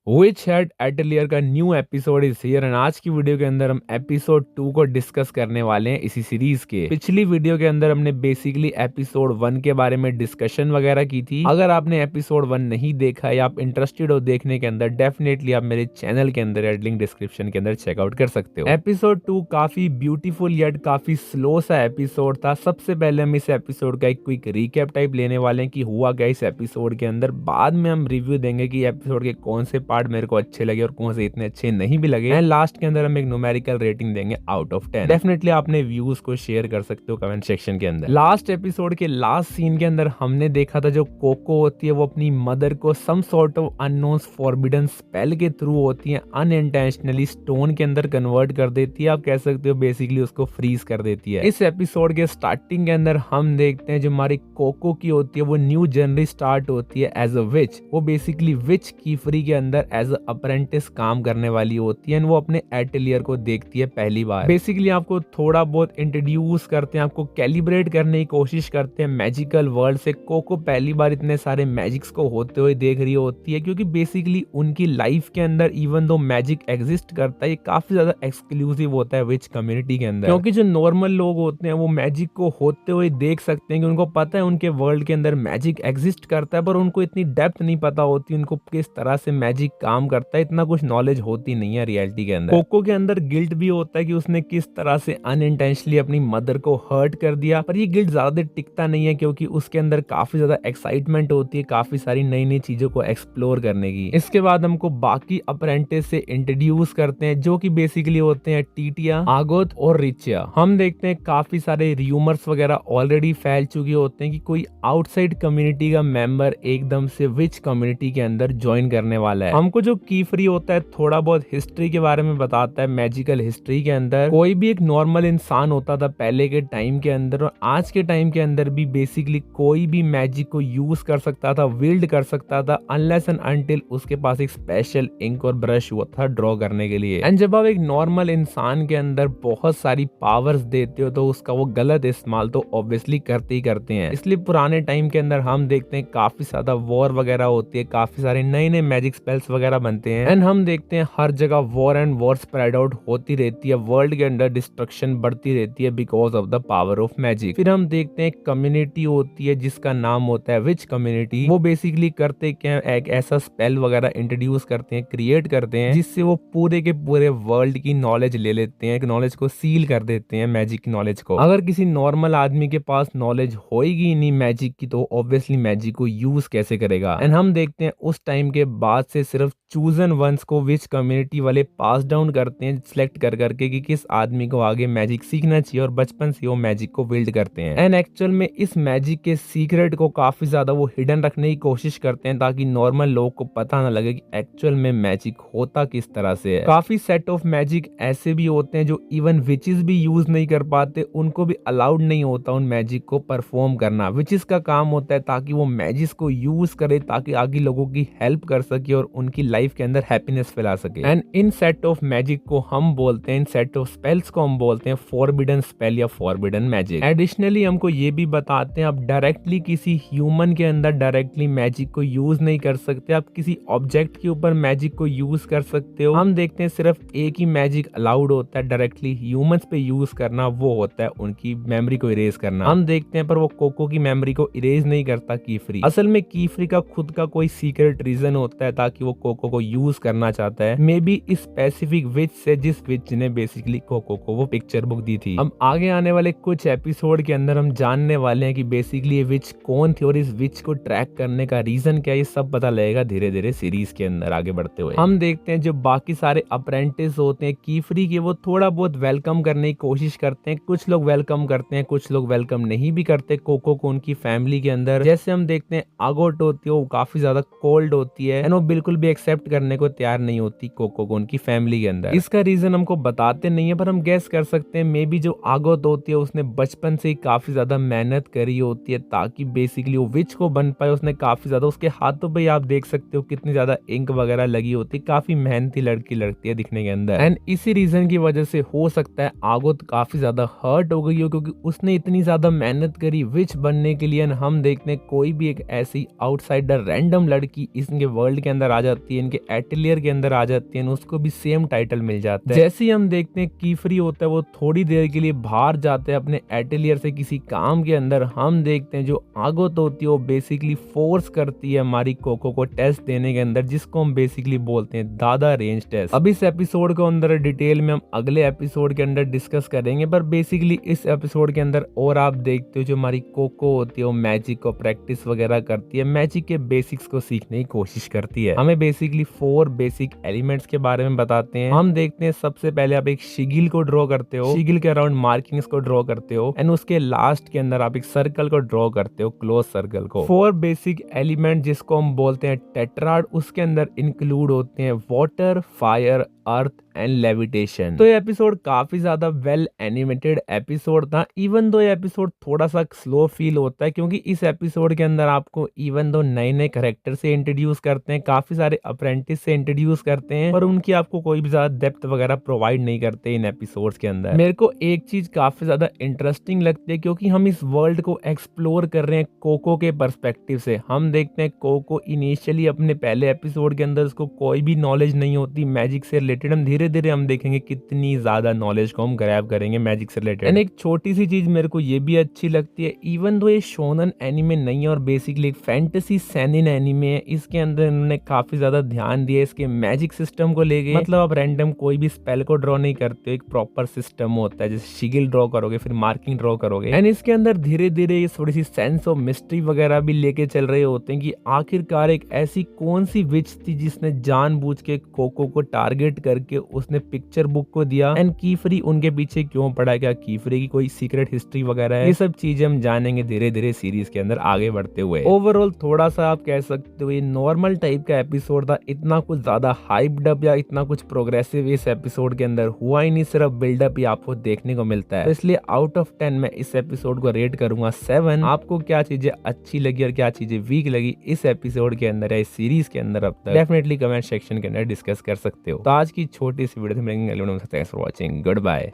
विच head atelier का new episode is here and आज की वीडियो के अंदर हम एपिसोड 2 को डिस्कस करने वाले हैं इसी सीरीज के। पिछली वीडियो के अंदर हमने बेसिकली एपिसोड 1 के बारे में डिस्कशन वगैरह की थी। अगर आपने एपिसोड 1 नहीं देखा या आप इंटरेस्टेड हो देखने के अंदर, डेफिनेटली आप मेरे चैनल के अंदर लिंक डिस्क्रिप्शन के अंदर चेकआउट कर सकते हो। एपिसोड 2 काफी ब्यूटीफुल येट काफी स्लो सा एपिसोड था। सबसे पहले हम इस एपिसोड का एक क्विक रिकैप टाइप लेने वाले हैं कि हुआ क्या इस एपिसोड के अंदर। बाद में हम रिव्यू देंगे कि एपिसोड के कौन से पार्ट मेरे को अच्छे लगे और कौन से इतने अच्छे नहीं भी लगे। एंड लास्ट के अंदर हम एक न्यूमेरिकल रेटिंग देंगे आउट ऑफ 10। डेफिनेटली आपने व्यूज को शेयर कर सकते हो कमेंट सेक्शन के अंदर। लास्ट एपिसोड के लास्ट सीन के अंदर हमने देखा था जो कोको होती है वो अपनी मदर को some sort of unknown forbidden spell के थ्रू होती है अनइंटेंशनली स्टोन के अंदर कन्वर्ट कर देती है। आप कह सकते हो बेसिकली उसको फ्रीज कर देती है। इस एपिसोड के स्टार्टिंग के अंदर हम देखते हैं जो हमारी कोको की होती है वो न्यू जर्नी स्टार्ट होती है एज अ विच। वो बेसिकली विच कीफरी के अंदर एज अ अप्रेंटिस काम करने वाली होती है। वो अपने एटलियर को देखती है पहली बार। बेसिकली आपको थोड़ा बहुत इंट्रोड्यूस करते हैं, आपको कैलिब्रेट करने की कोशिश करते हैं मैजिकल वर्ल्ड से। कोको पहली बार इतने सारे मैजिक्स को होते हुए देख रही होती है क्योंकि बेसिकली उनकी लाइफ के अंदर इवन दो मैजिक एग्जिस्ट करता है, ये काफी ज्यादा एक्सक्लूसिव होता है विच कम्युनिटी के अंदर। क्योंकि जो नॉर्मल लोग होते हैं वो मैजिक को होते हुए देख सकते हैं कि उनको पता है उनके वर्ल्ड के अंदर मैजिक एग्जिस्ट करता है, पर उनको इतनी डेप्थ नहीं पता होती उनको किस तरह से मैजिक काम करता है। इतना कुछ नॉलेज होती नहीं है रियलिटी के अंदर। कोको के अंदर गिल्ट भी होता है कि उसने किस तरह से अनइंटेंशनली अपनी मदर को हर्ट कर दिया, पर ये गिल्ट ज्यादा देर टिकता नहीं है क्योंकि उसके अंदर काफी ज्यादा एक्साइटमेंट होती है काफी सारी नई नई चीजों को एक्सप्लोर करने की। इसके बाद हमको बाकी अप्रेंटिस से इंट्रोड्यूस करते हैं जो कि बेसिकली होते हैं टीटिया, आगोत और रिचिया। हम देखते हैं काफी सारे र्यूमर्स वगैरह ऑलरेडी फैल चुके होते हैं कि कोई आउटसाइड कम्युनिटी का मेंबर एकदम से विच कम्युनिटी के अंदर ज्वाइन करने वाला है। हमको जो कीफरी होता है थोड़ा बहुत हिस्ट्री के बारे में बताता है। मैजिकल हिस्ट्री के अंदर कोई भी एक नॉर्मल इंसान होता था पहले के टाइम के अंदर, और आज के टाइम के अंदर भी बेसिकली कोई भी मैजिक को यूज कर सकता था, विल्ड कर सकता था, अनलेस एंड अनटिल उसके पास एक स्पेशल इंक और ब्रश हुआ था ड्रॉ करने के लिए। एंड जब आप एक नॉर्मल इंसान के अंदर बहुत सारी पावर्स देते हो तो उसका वो गलत इस्तेमाल तो ऑब्वियसली करते ही करते हैं। इसलिए पुराने टाइम के अंदर हम देखते हैं काफी ज्यादा वॉर वगैरह होती है, काफी सारे नए नए मैजिक स्पेल्स वगैरह बनते हैं। एंड हम देखते हैं हर जगह war and war spread out होती रहती है, वर्ल्ड के अंदर डिस्ट्रक्शन बढ़ती रहती है because of the power of magic. फिर हम देखते हैं कम्युनिटी होती है जिसका नाम होता है विच कम्युनिटी। वो बेसिकली करते क्या, एक ऐसा स्पेल वगैरह इंट्रोड्यूस करते हैं, क्रिएट करते हैं जिससे वो पूरे के पूरे वर्ल्ड की नॉलेज ले लेते हैं, नॉलेज को सील कर देते हैं मैजिक नॉलेज को। अगर किसी नॉर्मल आदमी के पास नॉलेज होएगी नहीं मैजिक की तो ऑब्वियसली मैजिक को यूज कैसे करेगा। एंड हम देखते हैं उस टाइम के बाद से सिर्फ चूजन वंस को विच कम्युनिटी वाले पास डाउन करते हैं सिलेक्ट कर करके कि किस आदमी को आगे मैजिक सीखना चाहिए, और बचपन से वो मैजिक को बिल्ड करते हैं। एंड एक्चुअल में इस मैजिक के सीक्रेट को काफी ज्यादा वो हिडन रखने की कोशिश करते हैं ताकि नॉर्मल लोग को पता ना लगे कि एक्चुअल में मैजिक होता किस तरह से है। काफी सेट ऑफ मैजिक ऐसे भी होते हैं जो इवन विचेस भी यूज नहीं कर पाते, उनको भी अलाउड नहीं होता उन मैजिक को परफॉर्म करना। विचेस का काम होता है ताकि वो मैजिक को यूज करे ताकि आगे लोगों की हेल्प कर सके और उनकी लाइफ के अंदर हैप्पीनेस फैला सके। And in set of magic को हम बोलते हैं, इन सेट ऑफ स्पेल्स को हम बोलते हैं फॉरबिडन स्पेल या फॉरबिडन मैजिक। एडिशनली हमको ये भी बताते हैं आप डायरेक्टली किसी ह्यूमन के अंदर डायरेक्टली मैजिक को यूज नहीं कर सकते, आप किसी ऑब्जेक्ट के ऊपर मैजिक को यूज कर सकते हो। हम देखते हैं सिर्फ एक ही मैजिक अलाउड होता है डायरेक्टली ह्यूमंस पे यूज करना, वो होता है उनकी मेमोरी को इरेज करना। हम देखते हैं पर वो कोको की मेमोरी को इरेज नहीं करता कीफरी। असल में कीफरी का खुद का कोई सीक्रेट रीजन होता है ताकि वो कोको को यूज करना चाहता है, मे बी स्पेसिफिक विच से जिस विच ने बेसिकली कोको को वो पिक्चर बुक दी थी। अब आगे आने वाले कुछ एपिसोड के अंदर हम जानने वाले हैं कि बेसिकली ये विच कौन थी और इस विच को ट्रैक करने का रीजन क्या है, ये सब पता लगेगा धीरे धीरे सीरीज के अंदर आगे बढ़ते हुए। हम देखते हैं जो बाकी सारे अप्रेंटिस होते हैं कीफरी के, वो थोड़ा बहुत वेलकम करने की कोशिश करते हैं। कुछ लोग वेलकम करते हैं, कुछ लोग वेलकम नहीं भी करते कोको को उनकी फैमिली के अंदर। जैसे हम देखते हैं आगोट होती है वो काफी ज्यादा कोल्ड होती है एंड वो बिल्कुल भी एक्सेप्ट करने को तैयार नहीं होती कोको को उनकी फैमिली के अंदर। इसका रीजन हमको बताते नहीं है पर हम गैस कर सकते हैं मे बी जो आगोत होती है उसने बचपन से ही काफी ज्यादा मेहनत करी होती है ताकि बेसिकली वो विच को बन पाए। उसने काफी ज्यादा, उसके हाथों पे आप देख सकते हो कितनी ज्यादा इंक वगैरह लगी होती है, काफी मेहनती लड़की लगती है दिखने के अंदर। एंड इसी रीजन की वजह से हो सकता है आगोत काफी ज्यादा हर्ट हो गई हो क्योंकि उसने इतनी ज्यादा मेहनत करी विच बनने के लिए। हम देखते हैं कोई भी एक ऐसी आउटसाइडर रैंडम लड़की इसके वर्ल्ड के अंदर आ जाती है, इनके एटलियर के अंदर आ जाती है, उसको भी सेम टाइटल मिल जाता है। जैसे ही हम देखते हैं कीफरी होता है वो थोड़ी देर के लिए बाहर जाते हैं अपने एटलियर से किसी काम के अंदर, हम देखते हैं जो आगोत होती है वो बेसिकली फोर्स करती है हमारी कोको को टेस्ट देने के अंदर, जिसको हम बेसिकली बोलते हैं दादा रेंज टेस्ट। अब इस एपिसोड को अंदर डिटेल में हम अगले एपिसोड के अंदर डिस्कस करेंगे, पर बेसिकली इस एपिसोड के अंदर और आप देखते हो जो हमारी कोको होती है वो मैजिक को प्रैक्टिस वगैरह करती है, मैजिक के बेसिक्स को सीखने की कोशिश करती है। हमें बेसिकली 4 बेसिक एलिमेंट्स के बारे में बताते हैं। हम देखते हैं सबसे पहले आप एक शिगिल को ड्रॉ करते हो, शिगिल के अराउंड मार्किंग्स को ड्रॉ करते हो, एंड उसके लास्ट के अंदर आप एक सर्कल को ड्रॉ करते हो, क्लोज सर्कल को। 4 बेसिक एलिमेंट जिसको हम बोलते हैं टेट्राड, उसके अंदर इंक्लूड होते हैं water, fire, earth and levitation. तो ये एपिसोड काफी ज्यादा वेल एनिमेटेड एपिसोड था, इवन दो ये एपिसोड थोड़ा सा स्लो फील होता है, क्योंकि इस एपिसोड के अंदर आपको इवन दो नए नए कैरेक्टर से इंट्रोड्यूस करते हैं, काफी सारे अप्रेंटिस से इंट्रोड्यूस करते हैं, पर उनकी आपको कोई भी ज्यादा डेप्थ वगैरह प्रोवाइड नहीं करते इन एपिसोड्स के अंदर। मेरे को एक चीज काफी ज्यादा इंटरेस्टिंग लगती है, क्योंकि हम इस वर्ल्ड को एक्सप्लोर कर रहे हैं कोको के पर्सपेक्टिव से। हम देखते हैं कोको इनिशियली अपने पहले एपिसोड के अंदर उसको कोई भी नॉलेज नहीं होती मैजिक से रिलेटेड, हम धीरे धीरे हम देखेंगे कितनी ज्यादा नॉलेज को हम ग्रैब करेंगे मैजिक से रिलेटेड। एंड एक छोटी सी चीज मेरे को ये भी अच्छी लगती है, इवन दो ये शोनन एनिमे नहीं है और बेसिकली एक फैंटेसी सेनिन एनिमे है, इसके अंदर इन्होंने काफी ज्यादा ध्यान दिया इसके मैजिक सिस्टम को लेके। मतलब आप रैंडम कोई भी स्पेल को ड्रॉ नहीं करते हो, एक प्रॉपर सिस्टम होता है, जैसे शिगिल ड्रॉ करोगे फिर मार्किंग ड्रॉ करोगे, एंड इसके अंदर धीरे धीरे ये थोड़ी सी सेंस ऑफ मिस्ट्री वगैरह भी लेके चल रहे होते हैं कि आखिरकार एक ऐसी कौन सी विच थी जिसने जानबूझ के कोको को टारगेट करके उसने पिक्चर बुक को दिया, एंड कीफरी उनके पीछे क्यों पड़ा, क्या कीफरी की कोई सीक्रेट हिस्ट्री वगैरह है, ये सब चीजें हम जानेंगे धीरे धीरे सीरीज के अंदर आगे बढ़ते हुए। ओवरऑल थोड़ा सा आप कह सकते हो ये नॉर्मल टाइप का एपिसोड था, इतना कुछ ज्यादा हाइप्ड अप या इतना कुछ प्रोग्रेसिव इस एपिसोड के अंदर हुआ ही नहीं, सिर्फ बिल्डअप ही आपको देखने को मिलता है। तो इसलिए आउट ऑफ 10 मैं इस एपिसोड को रेट करूंगा 7। आपको क्या चीजें अच्छी लगी और क्या चीजें वीक लगी इस एपिसोड के अंदर या इस सीरीज के अंदर अब तक, डेफिनेटली कमेंट सेक्शन के अंदर डिस्कस कर सकते हो। तो आज की छोटी सी वीडियो में thanks for watching, good bye.